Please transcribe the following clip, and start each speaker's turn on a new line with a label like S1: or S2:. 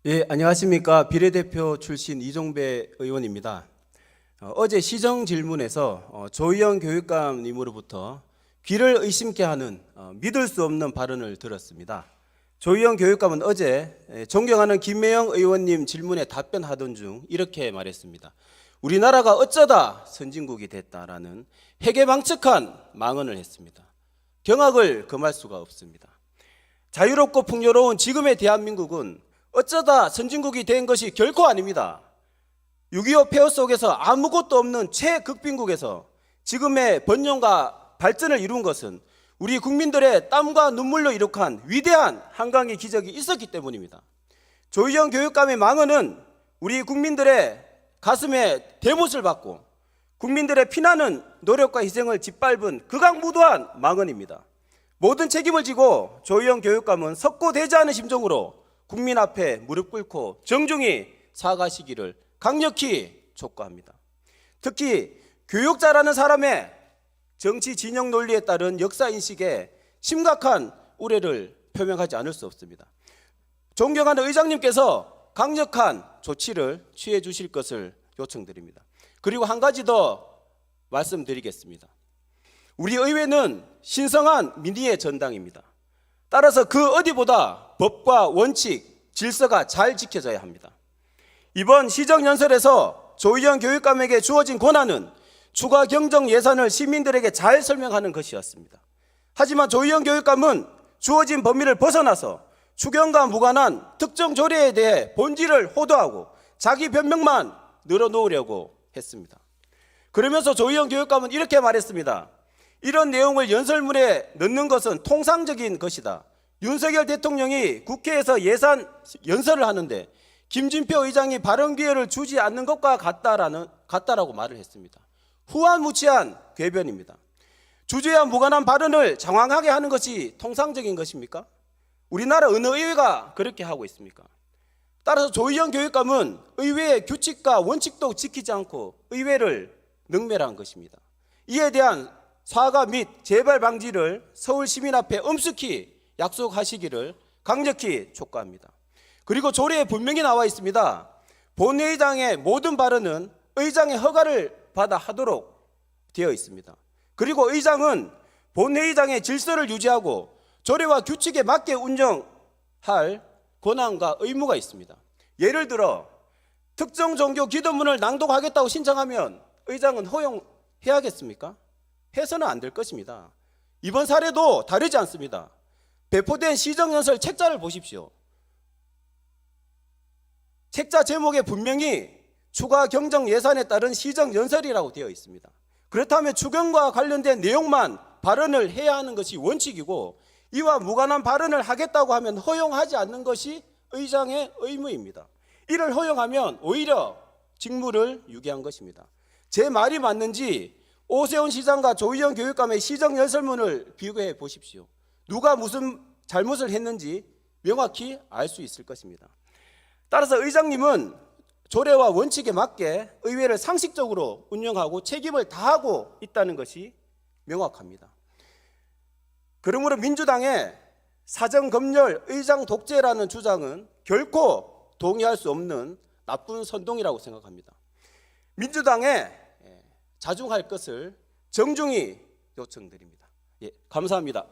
S1: 예, 안녕하십니까. 비례대표 출신 이종배 의원입니다. 어제 시정 질문에서 조희영 교육감님으로부터 귀를 의심케 하는 믿을 수 없는 발언을 들었습니다. 조희영 교육감은 어제 존경하는 김혜영 의원님 질문에 답변하던 중 이렇게 말했습니다. 우리나라가 어쩌다 선진국이 됐다라는 해괴망측한 망언을 했습니다. 경악을 금할 수가 없습니다. 자유롭고 풍요로운 지금의 대한민국은 어쩌다 선진국이 된 것이 결코 아닙니다. 6.25 폐허 속에서 아무것도 없는 최극빈국에서 지금의 번영과 발전을 이룬 것은 우리 국민들의 땀과 눈물로 이룩한 위대한 한강의 기적이 있었기 때문입니다. 조희영 교육감의 망언은 우리 국민들의 가슴에 대못을 받고 국민들의 피나는 노력과 희생을 짓밟은 극악무도한 망언입니다. 모든 책임을 지고 조희영 교육감은 석고되지 않은 심정으로 국민 앞에 무릎 꿇고 정중히 사과하시기를 강력히 촉구합니다. 특히 교육자라는 사람의 정치 진영 논리에 따른 역사인식에 심각한 우려를 표명하지 않을 수 없습니다. 존경하는 의장님께서 강력한 조치를 취해 주실 것을 요청드립니다. 그리고 한 가지 더 말씀드리겠습니다. 우리 의회는 신성한 민의의 전당입니다. 따라서 그 어디보다 법과 원칙, 질서가 잘 지켜져야 합니다. 이번 시정연설에서 조희영 교육감에게 주어진 권한은 추가 경정 예산을 시민들에게 잘 설명하는 것이었습니다. 하지만 조희영 교육감은 주어진 범위를 벗어나서 추경과 무관한 특정 조례에 대해 본질을 호도하고 자기 변명만 늘어놓으려고 했습니다. 그러면서 조희영 교육감은 이렇게 말했습니다. 이런 내용을 연설문에 넣는 것은 통상적인 것이다. 윤석열 대통령이 국회에서 예산 연설을 하는데 김진표 의장이 발언 기회를 주지 않는 것과 같다라고 말을 했습니다. 후한무치한 궤변입니다. 주제와 무관한 발언을 장황하게 하는 것이 통상적인 것입니까? 우리나라 어느 의회가 그렇게 하고 있습니까? 따라서 조희영 교육감은 의회의 규칙과 원칙도 지키지 않고 의회를 능멸한 것입니다. 이에 대한 사과 및 재발 방지를 서울 시민 앞에 엄숙히 약속하시기를 강력히 촉구합니다. 그리고 조례에 분명히 나와 있습니다. 본회의장의 모든 발언은 의장의 허가를 받아 하도록 되어 있습니다. 그리고 의장은 본회의장의 질서를 유지하고 조례와 규칙에 맞게 운영할 권한과 의무가 있습니다. 예를 들어 특정 종교 기도문을 낭독하겠다고 신청하면 의장은 허용해야겠습니까? 해서는 안 될 것입니다. 이번 사례도 다르지 않습니다. 배포된 시정연설 책자를 보십시오. 책자 제목에 분명히 추가 경정 예산에 따른 시정연설이라고 되어 있습니다. 그렇다면 추경과 관련된 내용만 발언을 해야 하는 것이 원칙이고 이와 무관한 발언을 하겠다고 하면 허용하지 않는 것이 의장의 의무입니다. 이를 허용하면 오히려 직무를 유기한 것입니다. 제 말이 맞는지 오세훈 시장과 조희영 교육감의 시정연설문을 비교해 보십시오. 누가 무슨 잘못을 했는지 명확히 알 수 있을 것입니다. 따라서 의장님은 조례와 원칙에 맞게 의회를 상식적으로 운영하고 책임을 다하고 있다는 것이 명확합니다. 그러므로 민주당의 사정검열 의장 독재라는 주장은 결코 동의할 수 없는 나쁜 선동이라고 생각합니다. 민주당에 자중할 것을 정중히 요청드립니다. 예, 감사합니다.